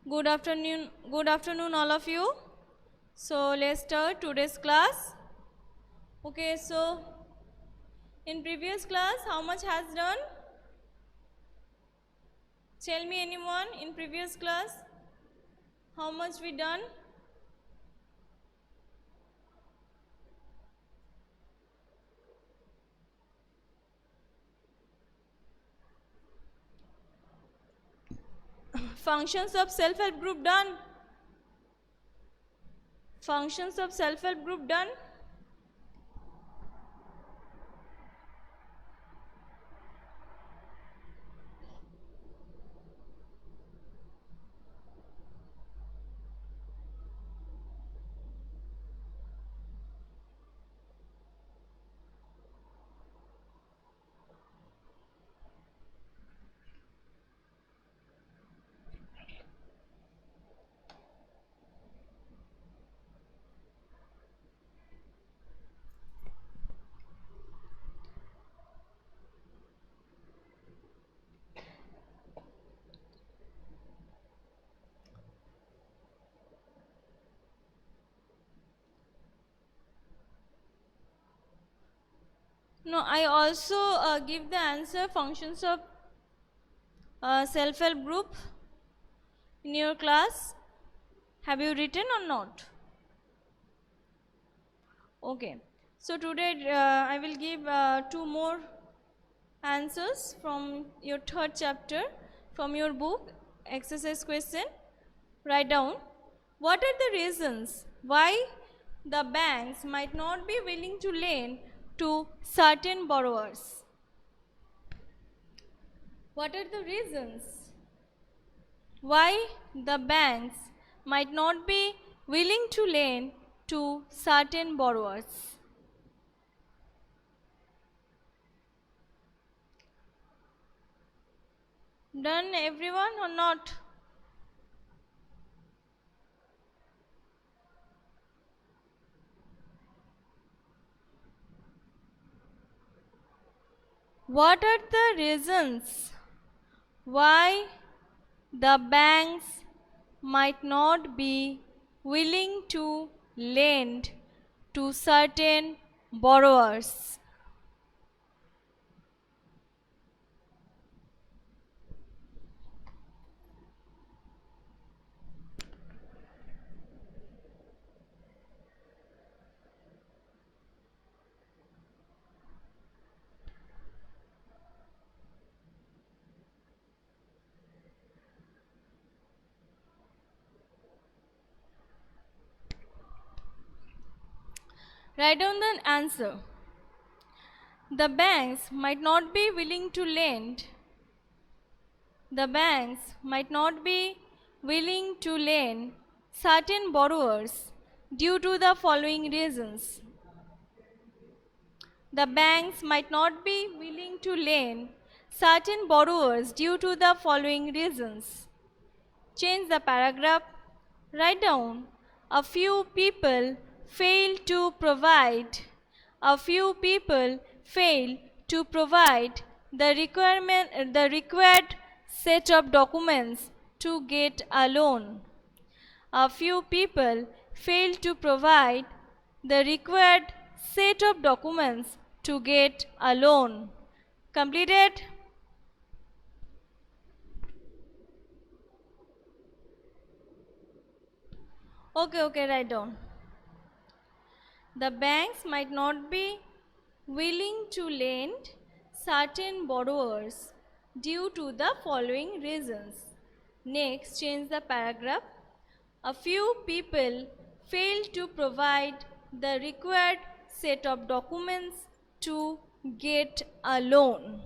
Good afternoon, all of you. So let's start today's class. Okay, so in previous class, how much has done? Tell me anyone in previous class, how much we done? Functions of self-help group done. Functions of self-help group done. No, I also give the answer functions of self-help group in your class. Have you written or not? Okay. So today I will give two more answers from your third chapter from your book, exercise question. Write down, what are the reasons why the banks might not be willing to lend to certain borrowers? What are the reasons why the banks might not be willing to lend to certain borrowers? Done everyone or not? What are the reasons why the banks might not be willing to lend to certain borrowers? Write down the answer. The banks might not be willing to lend. The banks might not be willing to lend certain borrowers due to the following reasons. The banks might not be willing to lend certain borrowers due to the following reasons. Change the paragraph. Write down, a few people fail to provide. A few people fail to provide the required set of documents to get a loan. A few people fail to provide the required set of documents to get a loan. Completed? Okay, write down. The banks might not be willing to lend certain borrowers due to the following reasons. Next, change the paragraph. A few people fail to provide the required set of documents to get a loan.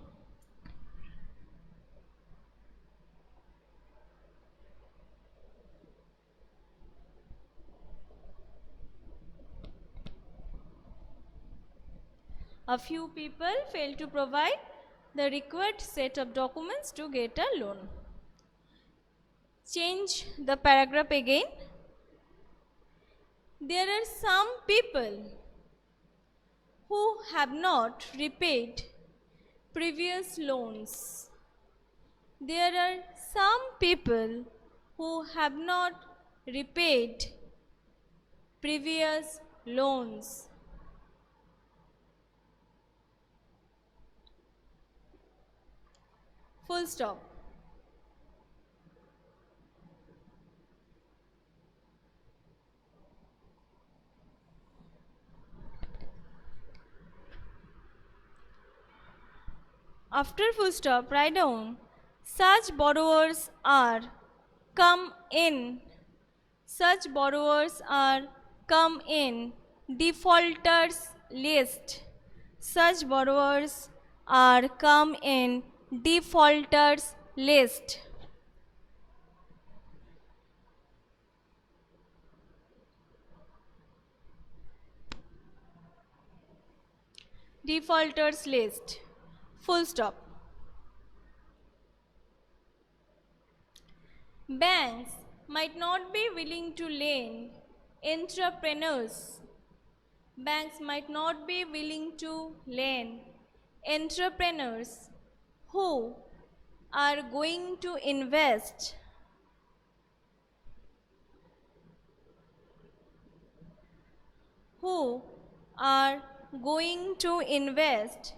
A few people fail to provide the required set of documents to get a loan. Change the paragraph again. There are some people who have not repaid previous loans. There are some people who have not repaid previous loans. Full stop. After full stop, write down such borrowers are come in. Such borrowers are come in defaulters list. Such borrowers are come in defaulters list. Defaulters list. Full stop. Banks might not be willing to lend entrepreneurs. Banks might not be willing to lend entrepreneurs who are going to invest who are going to invest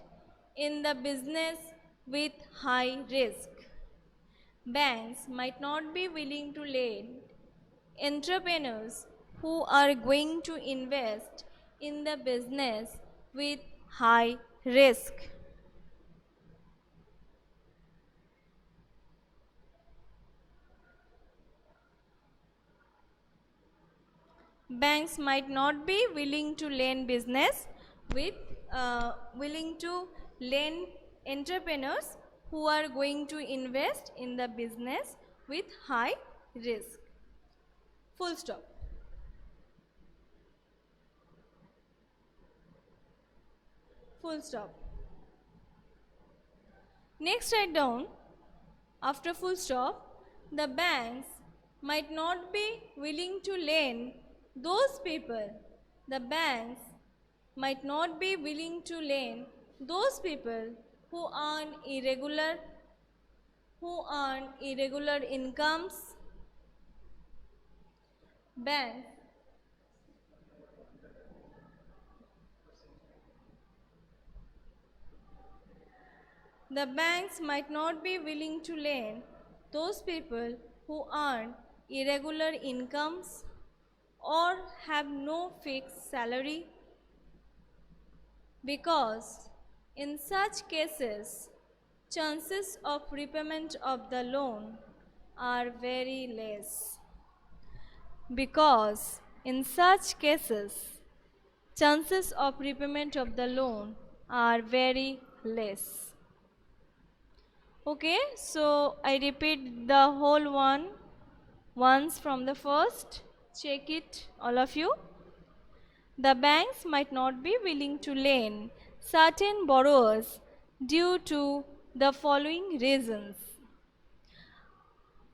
in the business with high risk. Banks might not be willing to lend entrepreneurs who are going to invest in the business with high risk. Banks might not be willing to lend business with willing to lend entrepreneurs who are going to invest in the business with high risk. Full stop. Full stop. Next, write down after full stop, the banks might not be willing to lend those people. The banks might not be willing to lend those people who earn irregular incomes. Banks The banks might not be willing to lend those people who earn irregular incomes or have no fixed salary, because in such cases chances of repayment of the loan are very less. Because in such cases chances of repayment of the loan are very less. Okay, so I repeat the whole one once from the first. Check it, all of you. The banks might not be willing to lend certain borrowers due to the following reasons.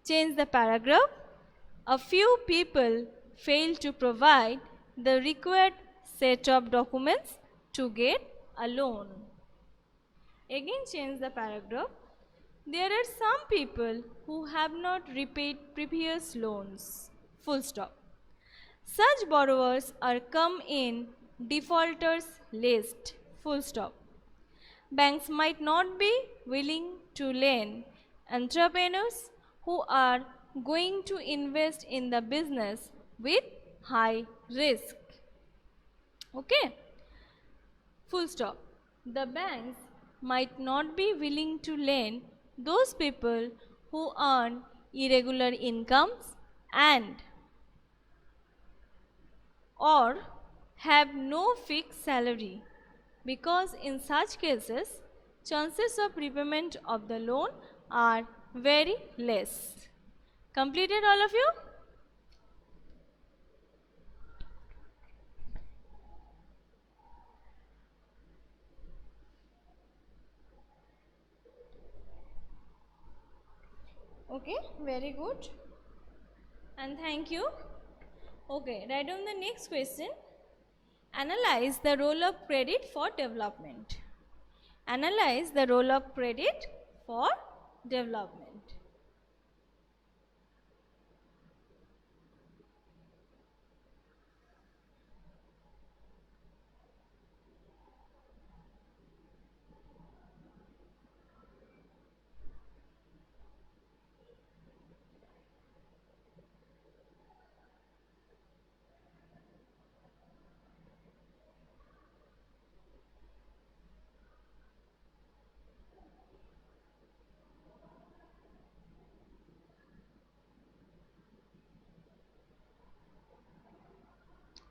Change the paragraph. A few people fail to provide the required set of documents to get a loan. Again, change the paragraph. There are some people who have not repaid previous loans. Full stop. Such borrowers are come in defaulters list. Full stop. Banks might not be willing to lend entrepreneurs who are going to invest in the business with high risk. Okay? Full stop. The banks might not be willing to lend those people who earn irregular incomes and or have no fixed salary, because in such cases chances of repayment of the loan are very less. Completed, all of you? Okay, very good. And thank you. Okay, write down the next question. Analyze the role of credit for development. Analyze the role of credit for development.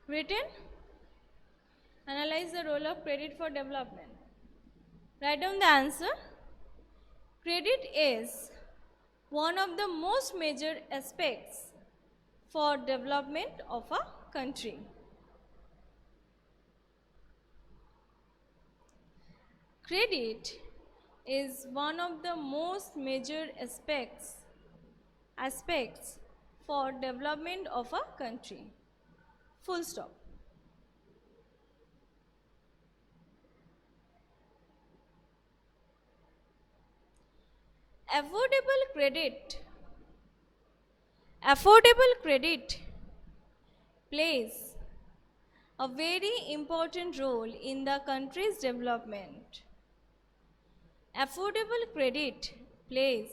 Written, analyze the role of credit for development. Write down the answer. Credit is one of the most major aspects for development of a country. Credit is one of the most major aspects for development of a country. Full stop. Affordable credit plays a very important role in the country's development. Affordable credit plays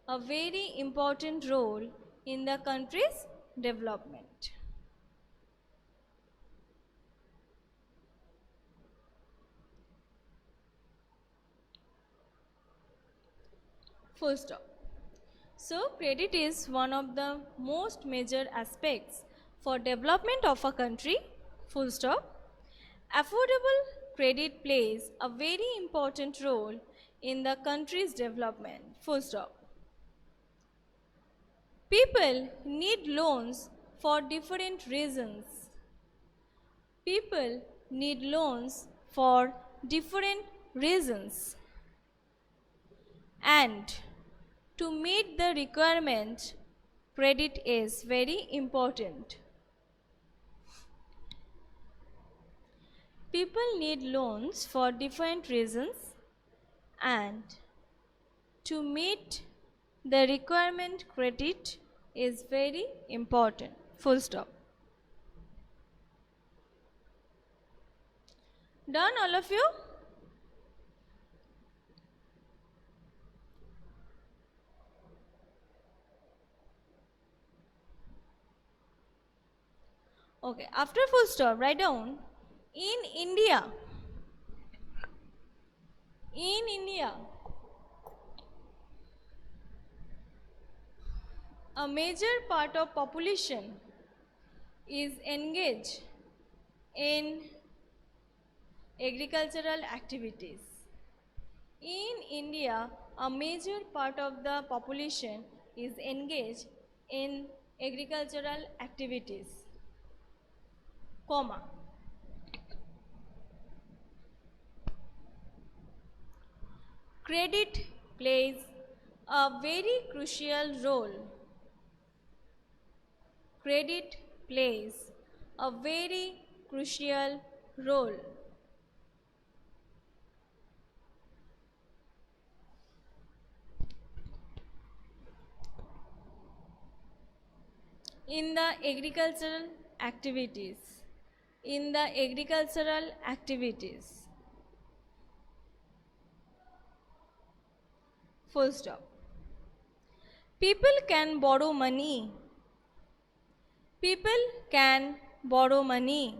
a very important role in the country's development. Full stop. So, credit is one of the most major aspects for development of a country. Full stop. Affordable credit plays a very important role in the country's development. Full stop. People need loans for different reasons. People need loans for different reasons. And to meet the requirement, credit is very important. People need loans for different reasons, and to meet the requirement, credit is very important. Full stop. Done, all of you? Okay, after full stop, write down in India. A major part of population is engaged in agricultural activities. In India, a major part of the population is engaged in agricultural activities, comma. Credit plays a very crucial role. Credit plays a very crucial role in the agricultural activities. In the agricultural activities. Full stop. People can borrow money. People can borrow money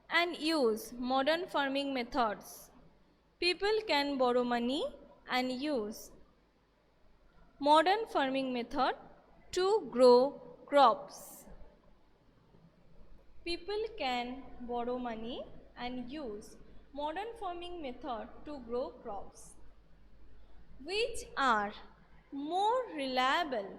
and use modern farming methods. People can borrow money and use modern farming method to grow crops. People can borrow money and use modern farming method to grow crops, which are more reliable,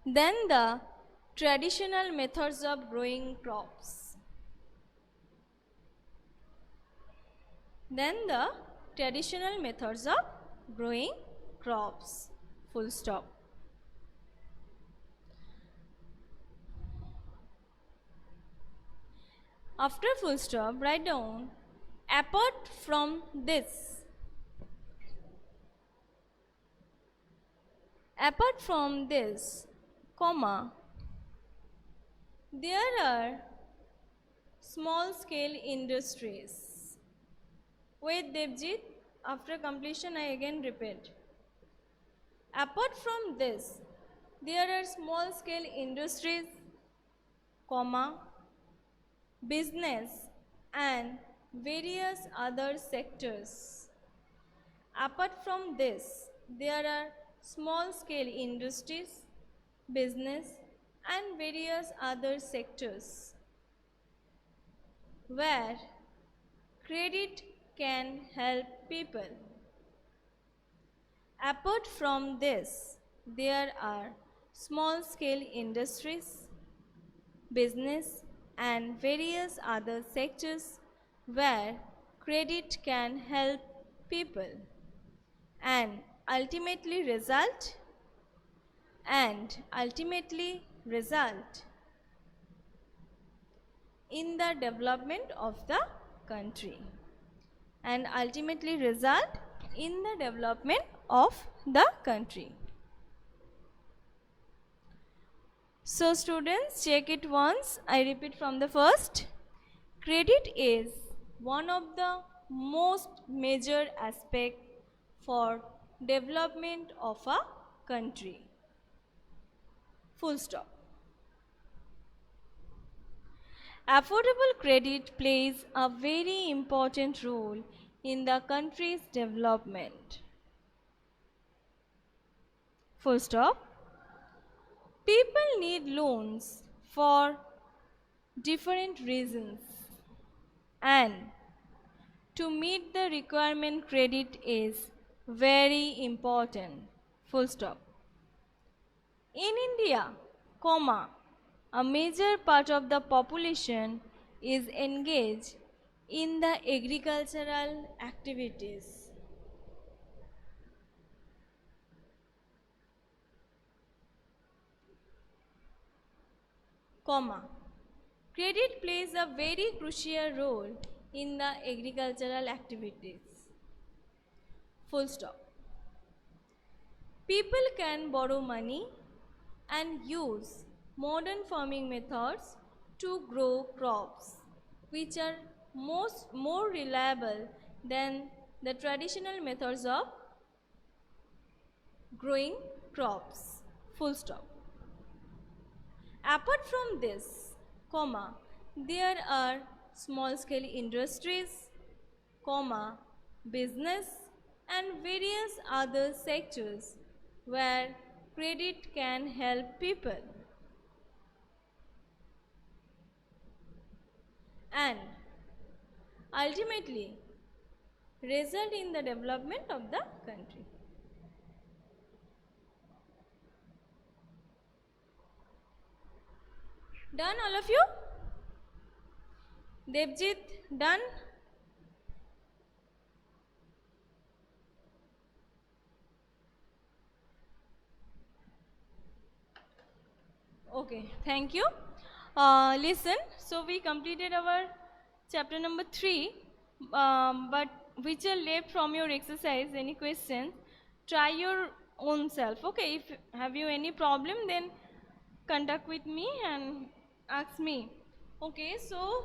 than the traditional methods of growing crops. Full stop. After full stop, write down apart from this, comma, there are small scale industries. Wait, Devjit, after completion I again repeat. Apart from this, there are small scale industries, comma, business and various other sectors. Apart from this, there are small-scale industries, business, and various other sectors where credit can help people. Apart from this, there are small-scale industries, business, and various other sectors where credit can help people and ultimately result in the development of the country and ultimately result in the development of the country. So students, check it once. I repeat from the first. Credit is one of the most major aspect for development of a country. Full stop. Affordable credit plays a very important role in the country's development. Full stop. People need loans for different reasons, and to meet the requirement, credit is very important. Full stop. In India, comma, a major part of the population is engaged in the agricultural activities. Comma. Credit plays a very crucial role in the agricultural activities. Full stop. People can borrow money and use modern farming methods to grow crops which are more reliable than the traditional methods of growing crops. Full stop. Apart from this, comma, there are small-scale industries, comma, business, and various other sectors where credit can help people and ultimately result in the development of the country. Done, all of you? Devjit, done? Okay, thank you. Listen, so we completed our chapter number 3, but which are left from your exercise, any questions, try your own self. Okay, if have you any problem, then contact with me and ask me. Okay, so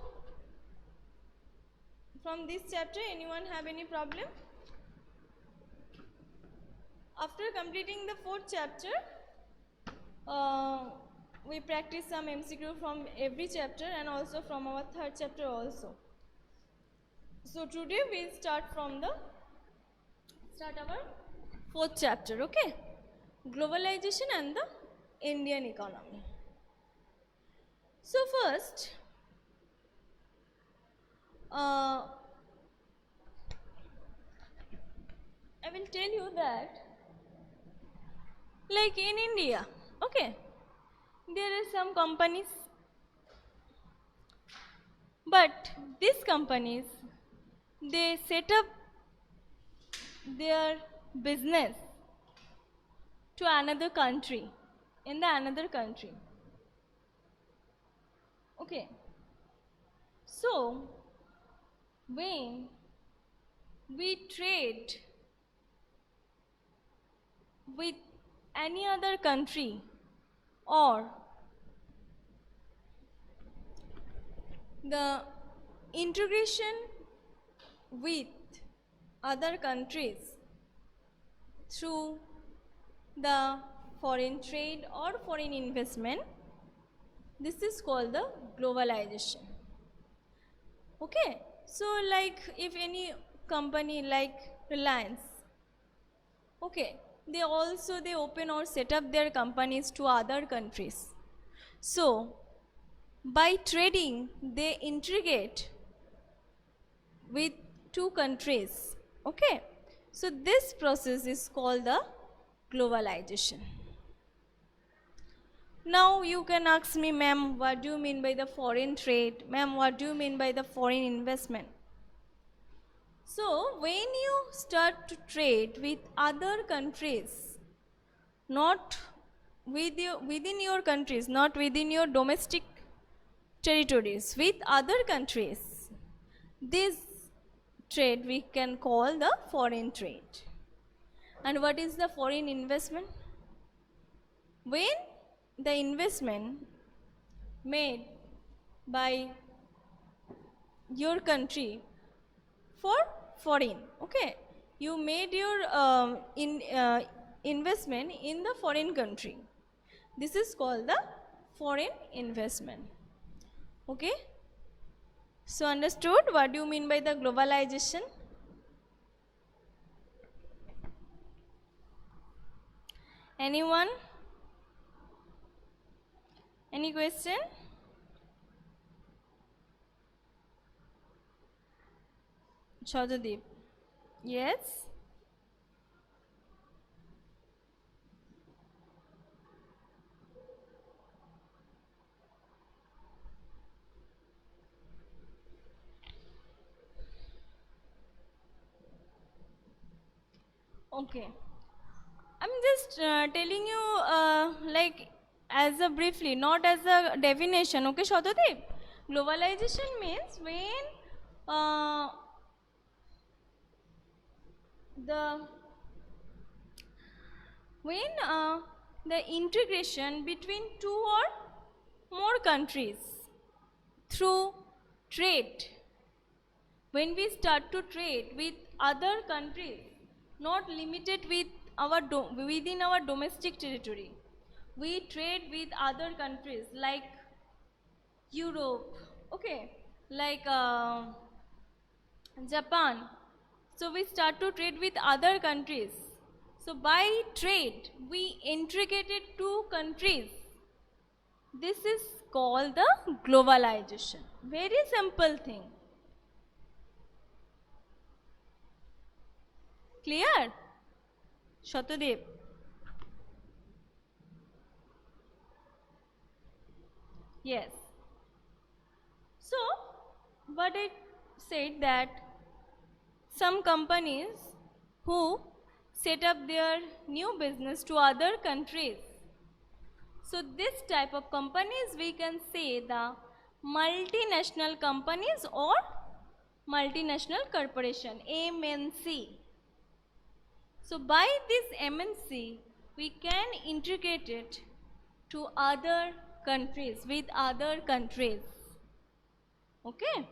from this chapter, anyone have any problem? After completing the 4th chapter, we practice some MCQ from every chapter and also from our 3rd chapter also. So today we start our 4th chapter, okay? Globalization and the Indian economy. So first, I will tell you that, like in India, okay, there are some companies, but these companies, they set up their business to another country, in the another country. Okay, so when we trade with any other country or the integration with other countries through the foreign trade or foreign investment, this is called the globalization. Okay, So like if any company like Reliance, okay, they open or set up their companies to other countries. So by trading, they integrate with two countries. Okay, so this process is called the globalization. Now you can ask me, ma'am, what do you mean by the foreign trade? Ma'am, what do you mean by the foreign investment? So when you start to trade with other countries, not within your countries, not within your domestic territories, with other countries, this trade we can call the foreign trade. And what is the foreign investment? When the investment made by your country for foreign, okay, you made your investment in the foreign country, this is called the foreign investment. Okay, so understood what do you mean by the globalization? Anyone? Any question? Shaudadeep. Yes. Okay, I'm just telling you like as a briefly, not as a definition. Okay, Shaudadeep. Globalization means when uh, the the integration between two or more countries through trade, when we start to trade with other countries, not limited with within our domestic territory, we trade with other countries like Europe, okay, like Japan. So we start to trade with other countries. So by trade, we integrated two countries. This is called the globalization. Very simple thing. Clear? Shatadev. Yes. So, what I said that some companies who set up their new business to other countries. So this type of companies we can say the multinational companies or multinational corporation, MNC. So by this MNC we can integrate it to other countries with other countries. Okay.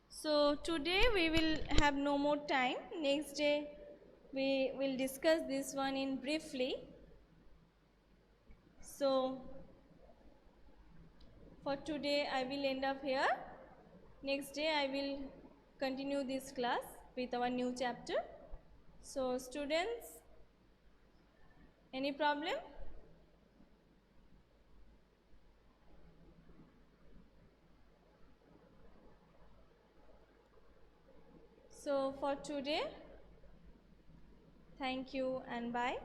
So today we will have no more time. Next day we will discuss this one in briefly. So for today I will end up here. Next day I will continue this class with our new chapter. So students, any problem? So for today, thank you and bye.